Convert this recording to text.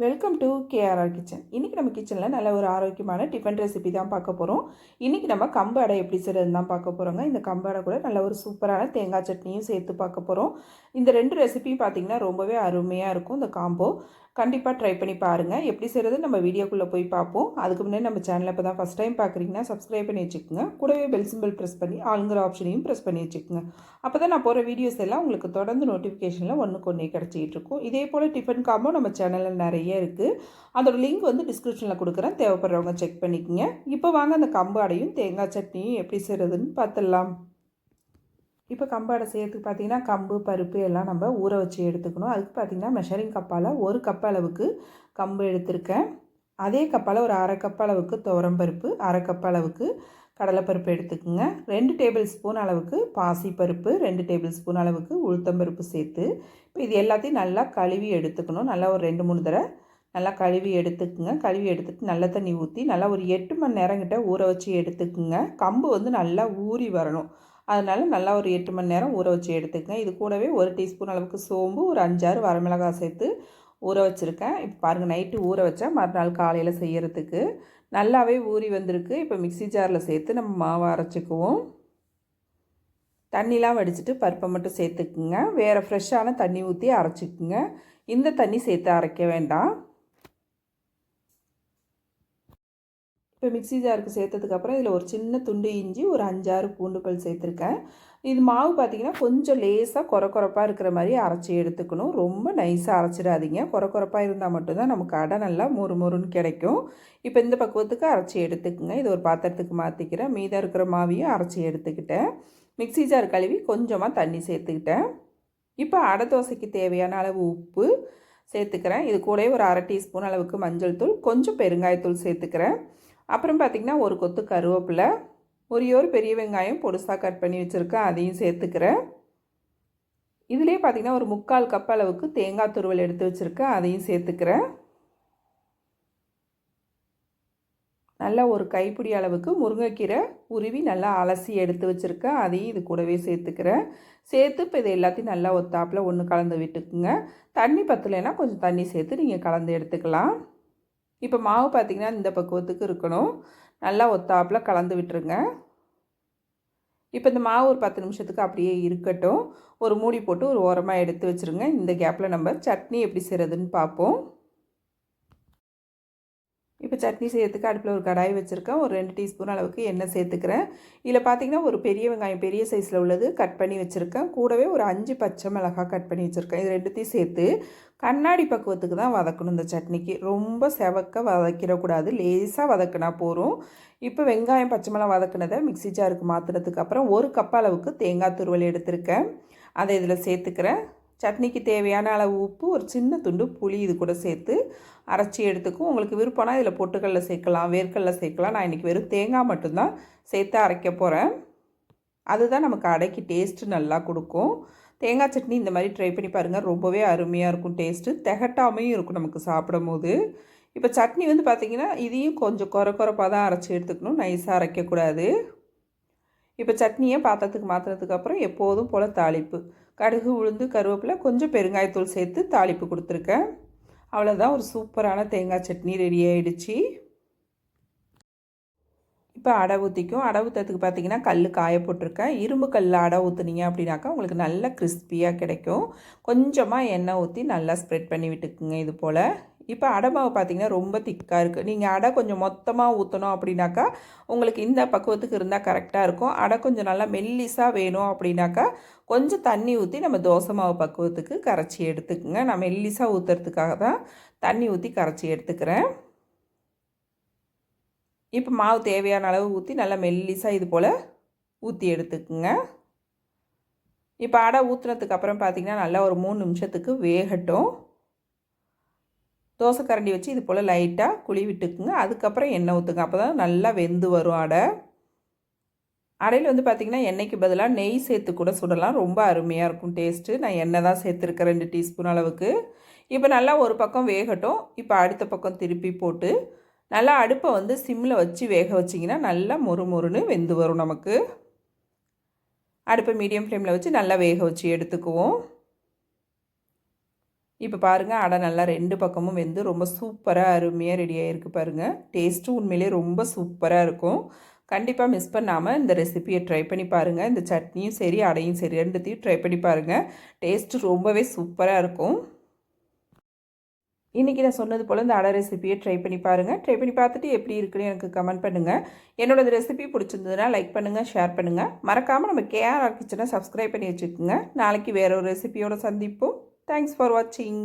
Welcome to KRR kitchen. இன்றைக்கி நம்ம கிச்சனில் நல்ல ஒரு ஆரோக்கியமான டிஃபன் ரெசிபி தான் பார்க்க போகிறோம். இன்றைக்கி நம்ம கம்பு அடை எப்படி செய்கிறதுன்னு தான் பார்க்க போகிறோங்க. இந்த கம்பு அடை கூட நல்ல ஒரு சூப்பரான தேங்காய் சட்னியும் சேர்த்து பார்க்க போகிறோம். இந்த ரெண்டு ரெசிபியும் பார்த்திங்கன்னா ரொம்பவே அருமையாக இருக்கும். இந்த காம்போ கண்டிப்பாக ட்ரை பண்ணி பாருங்கள். எப்படி செய்கிறது நம்ம வீடியோக்குள்ளே போய் பார்ப்போம். அதுக்கு முன்னாடி நம்ம சேனலில் இப்போ தான் ஃபஸ்ட் டைம் பார்க்குறீங்கன்னா சப்ஸ்கிரைப் பண்ணி வச்சுக்கோங்க. கூடவே பெல் சிம்பிள் ப்ரெஸ் பண்ணி ஆளுங்கிற ஆப்ஷனையும் ப்ரெஸ் பண்ணி வச்சுக்கோங்க. அப்போ தான் நான் போகிற வீடியோஸ் எல்லாம் உங்களுக்கு தொடர்ந்து நோட்டிஃபிகேஷனில் ஒன்றுக்கு ஒன்றே கிடச்சிக்கிட்டு இருக்கும். இதே போல் டிஃபன் காம்போ நம்ம சேனலில் நிறைய இருக்குது. அதோட லிங்க் வந்து டிஸ்கிரிப்ஷனில் கொடுக்குறேன், தேவைப்படுறவங்க செக் பண்ணிக்கோங்க. இப்போ வாங்க அந்த கம்பு அடையும் தேங்காய் சட்னியும் எப்படி செய்கிறதுன்னு பார்த்துடலாம். இப்போ கம்பு அடை செய்யறதுக்கு பார்த்திங்கன்னா கம்பு பருப்பு எல்லாம் நம்ம ஊற வச்சு எடுத்துக்கணும். அதுக்கு பார்த்திங்கன்னா மெஷரிங் கப்பால் 1 கப் அளவுக்கு கம்பு எடுத்திருக்கேன். அதே கப்பால் ஒரு அரை கப் அளவுக்கு துவரம்பருப்பு, அரை கப் அளவுக்கு கடலைப்பருப்பு எடுத்துக்கோங்க. 2 டேபிள் ஸ்பூன் அளவுக்கு பாசிப்பருப்பு, 2 டேபிள் ஸ்பூன் அளவுக்கு உளுத்தம்பருப்பு சேர்த்து இப்போ இது எல்லாத்தையும் நல்லா கழுவி எடுத்துக்கணும். நல்லா ஒரு 2-3 தடவை நல்லா கழுவி எடுத்துக்குங்க. கழுவி எடுத்துட்டு நல்ல தண்ணி ஊற்றி நல்லா ஒரு 8 மணி நேரம் கிட்ட ஊற வச்சு எடுத்துக்குங்க. கம்பு வந்து நல்லா ஊறி வரணும். அதனால் நல்லா ஒரு 8 மணி நேரம் ஊற வச்சு எடுத்துக்கங்க. இது கூடவே 1 டீஸ்பூன் அளவுக்கு சோம்பு, ஒரு 5-6 வரமிளகாய் சேர்த்து ஊற வச்சுருக்கேன். இப்போ பாருங்கள், நைட்டு ஊற வச்சா மறுநாள் காலையில் செய்கிறதுக்கு நல்லாவே ஊறி வந்திருக்கு. இப்போ மிக்ஸி ஜாரில் சேர்த்து நம்ம மாவை அரைச்சிக்குவோம். தண்ணிலாம் வடிச்சிட்டு பருப்பை மட்டும் சேர்த்துக்குங்க. வேறு ஃப்ரெஷ்ஷான தண்ணி ஊற்றி அரைச்சிக்குங்க. இந்த தண்ணி சேர்த்து அரைக்க வேண்டாம். இப்போ மிக்ஸி ஜாருக்கு சேர்த்ததுக்கப்புறம் இதில் ஒரு சின்ன துண்டு இஞ்சி, ஒரு 5-6 பூண்டு பல் சேர்த்துருக்கேன். இது மாவு பார்த்திங்கன்னா கொஞ்சம் லேசாக கொரப்பாக இருக்கிற மாதிரி அரைச்சி எடுத்துக்கணும். ரொம்ப நைஸாக அரைச்சிடாதீங்க. கொரப்பாக இருந்தால் மட்டும்தான் நமக்கு அடை நல்லா மொறுன்னு கிடைக்கும். இப்போ இந்த பக்குவத்துக்கு அரைச்சி எடுத்துக்கோங்க. இது ஒரு பாத்திரத்துக்கு மாற்றிக்கிறேன். மீதம் இருக்கிற மாவையும் அரைச்சி எடுத்துக்கிட்டேன். மிக்ஸி ஜார் கழுவி கொஞ்சமாக தண்ணி சேர்த்துக்கிட்டேன். இப்போ அடை தோசைக்கு தேவையான அளவு உப்பு சேர்த்துக்கிறேன். இது கூட ஒரு அரை டீஸ்பூன் அளவுக்கு மஞ்சள் தூள், கொஞ்சம் பெருங்காயத்தூள் சேர்த்துக்கிறேன். அப்புறம் பார்த்திங்கன்னா ஒரு கொத்து கருவேப்பிலை, ஒரு பெரிய வெங்காயம் பொடுசாக கட் பண்ணி வச்சுருக்கேன், அதையும் சேர்த்துக்கிறேன். இதிலே பார்த்திங்கன்னா ஒரு 3/4 கப் அளவுக்கு தேங்காய் துருவல் எடுத்து வச்சுருக்கேன், அதையும் சேர்த்துக்கிறேன். நல்லா ஒரு கைப்பிடி அளவுக்கு முருங்கைக்கீரை உருவி நல்லா அலசி எடுத்து வச்சுருக்கேன், அதையும் இது கூடவே சேர்த்துக்கிறேன். சேர்த்து இப்போ இது எல்லாத்தையும் நல்லா ஒத்தாப்பில் ஒன்று கலந்து விட்டுக்குங்க. தண்ணி பத்தலைன்னா கொஞ்சம் தண்ணி சேர்த்து நீங்கள் கலந்து எடுத்துக்கலாம். இப்போ மாவு பார்த்திங்கன்னா இந்த பக்குவத்துக்கு இருக்கணும். நல்லா ஒத்தாப்பில் கலந்து விட்டுருங்க. இப்போ இந்த மாவு ஒரு 10 நிமிஷத்துக்கு அப்படியே இருக்கட்டும். ஒரு மூடி போட்டு ஒரு ஓரமாக எடுத்து வச்சுருங்க. இந்த கேப்பில் நம்ம சட்னி எப்படி செய்கிறதுன்னு பார்ப்போம். இப்போ சட்னி செய்யறதுக்கு அடுப்பில் ஒரு கடாய் வச்சுருக்கேன். ஒரு 2 டீஸ்பூன் அளவுக்கு எண்ணெய் சேர்த்துக்கிறேன். இதில் பார்த்திங்கன்னா ஒரு பெரிய வெங்காயம் பெரிய சைஸில் உள்ளது கட் பண்ணி வச்சுருக்கேன். கூடவே ஒரு 5 பச்சை மிளகாய் கட் பண்ணி வச்சுருக்கேன். இது ரெண்டுத்தையும் சேர்த்து கண்ணாடி பக்குவத்துக்கு தான் வதக்கணும். இந்த சட்னிக்கு ரொம்ப செவக்க வதக்கிடக்கூடாது, லேசாக வதக்கினா போதும். இப்போ வெங்காயம் பச்சை மிளகாய் வதக்கினதை மிக்ஸி ஜாருக்கு மாற்றினதுக்கு அப்புறம் 1 கப் அளவுக்கு தேங்காய் துருவல் எடுத்திருக்கேன், அதை இதில் சேர்த்துக்கிறேன். சட்னிக்கு தேவையான அளவு உப்பு, ஒரு சின்ன துண்டு புளி இது கூட சேர்த்து அரைச்சி எடுத்துக்கும். உங்களுக்கு விருப்பம்னா இதில் பொட்டுக்கடலை சேர்க்கலாம், வேர்க்கடலை சேர்க்கலாம். நான் இன்றைக்கி வெறும் தேங்காய் மட்டும்தான் சேர்த்து அரைக்க போகிறேன். அதுதான் நமக்கு அடைக்கு டேஸ்ட்டு நல்லா கொடுக்கும். தேங்காய் சட்னி இந்த மாதிரி ட்ரை பண்ணி பாருங்கள், ரொம்பவே அருமையாக இருக்கும். டேஸ்ட்டு திகட்டாமையும் இருக்கும் நமக்கு சாப்பிடும் போது. இப்போ சட்னி வந்து பார்த்திங்கன்னா இதையும் கொஞ்சம் கொரப்பாக தான் அரைச்சி எடுத்துக்கணும், நைஸாக அரைக்கக்கூடாது. இப்போ சட்னியை பாத்திரத்துக்கு மாற்றினதுக்கப்புறம் எப்போதும் போல் தாளிப்பு, கடுகு உளுந்து கருவேப்பிலை கொஞ்சம் பெருங்காயத்தூள் சேர்த்து தாளிப்பு கொடுத்துருக்கேன். அவ்வளோதான், ஒரு சூப்பரான தேங்காய் சட்னி ரெடி ஆகிடுச்சு. இப்போ அடை ஊற்றிக்கும். அடை ஊற்றுறதுக்கு பார்த்திங்கன்னா கல் காய போட்டிருக்கேன். இரும்பு கல்லில் அடை ஊற்றுனீங்க அப்படின்னாக்கா உங்களுக்கு நல்ல கிறிஸ்பியாக கிடைக்கும். கொஞ்சமாக எண்ணெய் ஊற்றி நல்லா ஸ்ப்ரெட் பண்ணி விட்டுக்குங்க இது போல். இப்போ அடை மாவு பார்த்திங்கன்னா ரொம்ப திக்காக இருக்குது. நீங்கள் அடை கொஞ்சம் மொத்தமாக ஊற்றணும் அப்படின்னாக்கா உங்களுக்கு இந்த பக்குவத்துக்கு இருந்தால் கரெக்டாக இருக்கும். அடை கொஞ்சம் நல்லா மெல்லிஸாக வேணும் அப்படின்னாக்கா கொஞ்சம் தண்ணி ஊற்றி நம்ம தோசை மாவு பக்குவத்துக்கு கரைச்சி எடுத்துக்குங்க. நான் மெல்லிஸாக ஊற்றுறதுக்காக தான் தண்ணி ஊற்றி கரைச்சி எடுத்துக்கிறேன். இப்போ மாவு தேவையான அளவு ஊற்றி நல்லா மெல்லிஸாக இது போல் ஊற்றி எடுத்துக்குங்க. இப்போ அடை ஊற்றுனதுக்கு அப்புறம் பார்த்திங்கன்னா நல்லா ஒரு 3 நிமிஷத்துக்கு வேகட்டும். தோசை கரண்டி வச்சு இது போல் லைட்டாக குழி விட்டுக்குங்க. அதுக்கப்புறம் எண்ணெய் ஊற்றுங்க, அப்போ தான் நல்லா வெந்து வரும் அடை. அடையில் வந்து பார்த்திங்கன்னா எண்ணெய்க்கு பதிலாக நெய் சேர்த்து கூட சுடலாம், ரொம்ப அருமையாக இருக்கும் டேஸ்ட்டு. நான் எண்ணெய் தான் சேர்த்துருக்கேன் 2 டீஸ்பூன் அளவுக்கு. இப்போ நல்லா ஒரு பக்கம் வேகட்டும். இப்போ அடுத்த பக்கம் திருப்பி போட்டு நல்லா அடுப்பை வந்து சிம்மில் வச்சு வேக வச்சிங்கன்னா நல்லா மொறுன்னு வெந்து வரும் நமக்கு. அடுப்பை மீடியம் ஃப்ளேமில் வச்சு நல்லா வேக வச்சு எடுத்துக்குவோம். இப்போ பாருங்கள் அடை நல்லா 2 பக்கமும் வெந்து ரொம்ப சூப்பராக அருமையாக ரெடி ஆகிருக்கு பாருங்கள். டேஸ்ட்டும் உண்மையிலே ரொம்ப சூப்பராக இருக்கும். கண்டிப்பாக மிஸ் பண்ணாமல் இந்த ரெசிபியை ட்ரை பண்ணி பாருங்கள். இந்த சட்னியும் சரி அடையும் சரி ரெண்டுத்தையும் ட்ரை பண்ணி பாருங்கள். டேஸ்ட்டு ரொம்பவே சூப்பராக இருக்கும். இன்றைக்கி நான் சொன்னது போல் இந்த அடை ரெசிபியை ட்ரை பண்ணி பாருங்கள். ட்ரை பண்ணி பார்த்துட்டு எப்படி இருக்குன்னு எனக்கு கமெண்ட் பண்ணுங்கள். என்னோடய ரெசிபி பிடிச்சிருந்ததுன்னா லைக் பண்ணுங்கள், ஷேர் பண்ணுங்கள். மறக்காமல் நம்ம கேஆர்ஆர் கிச்சனை சப்ஸ்கிரைப் பண்ணி வச்சுக்கோங்க. நாளைக்கு வேறு ஒரு ரெசிபியோடு சந்திப்போம். தேங்க்ஸ் ஃபார் வாட்சிங்.